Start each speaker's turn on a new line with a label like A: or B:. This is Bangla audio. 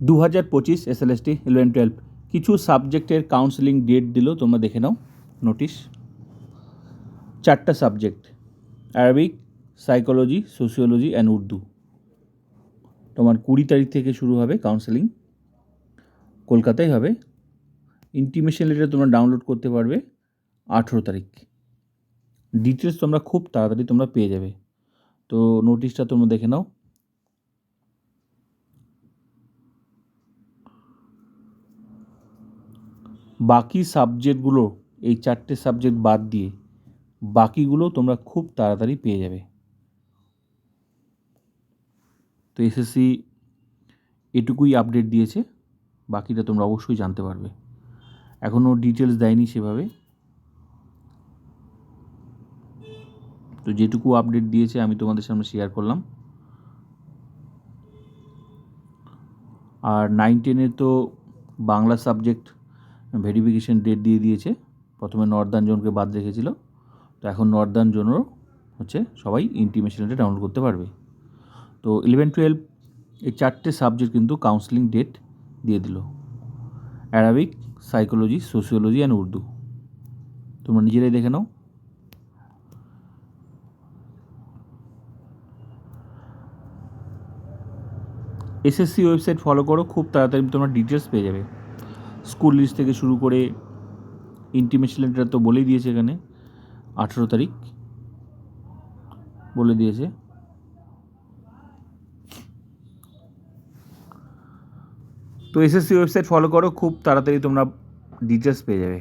A: 2025 SLST 11-12 কিছু সাবজেক্টের কাউন্সেলিং ডেট দিল, তোমরা দেখে নাও নোটিশ। 4টা subject, Arabic, psychology, sociology and Urdu. তোমার 20 তারিখ থেকে শুরু হবে কাউন্সেলিং, কলকাতায় হবে। ইন্টিমেশন লেটার তোমরা ডাউনলোড করতে পারবে 18 তারিখ। ডিটেলস তোমরা খুব তাড়াতাড়ি তোমরা পেয়ে যাবে। তো নোটিশটা তোমরা দেখে নাও। বাকি সাবজেক্টগুলো, এই 4টে সাবজেক্ট বাদ দিয়ে বাকিগুলো তোমরা খুব তাড়াতাড়ি পেয়ে যাবে। তো এসএসসি এটুকুই আপডেট দিয়েছে, বাকিটা তোমরা অবশ্যই জানতে পারবে। এখনও ডিটেলস দেয়নি সেভাবে, তো যেটুকু আপডেট দিয়েছে আমি তোমাদের সামনে শেয়ার করলাম। আর 9-10-এর তো বাংলা সাবজেক্ট ভেরিফিকেশন ডেট দিয়ে দিয়েছে। প্রথমে নর্দার্ন জোনকে বাদ রেখেছিল, তো এখন নর্দার্ন জোনও হচ্ছে সবাই ইন্টিমেশনটা ডাউনলোড করতে পারবে। তো 11-12 এই 4টে সাবজেক্ট কিন্তু কাউন্সেলিং ডেট দিয়ে দিল, Arabic, psychology, sociology and Urdu. তোমরা নিজেরাই দেখে নাও। এসএসসি ওয়েবসাইট ফলো করো, খুব তাড়াতাড়ি তোমরা ডিটেলস পেয়ে যাবে। স্কুল লিস্ট থেকে শুরু করে ইন্টিমেশন লেটার তো বলেই দিয়েছে, এখানে 18 তারিখ বলে দিয়েছে। তো এসএসসি ওয়েবসাইট ফলো করো, খুব তাড়াতাড়ি তোমরা ডিটেলস পেয়ে যাবে।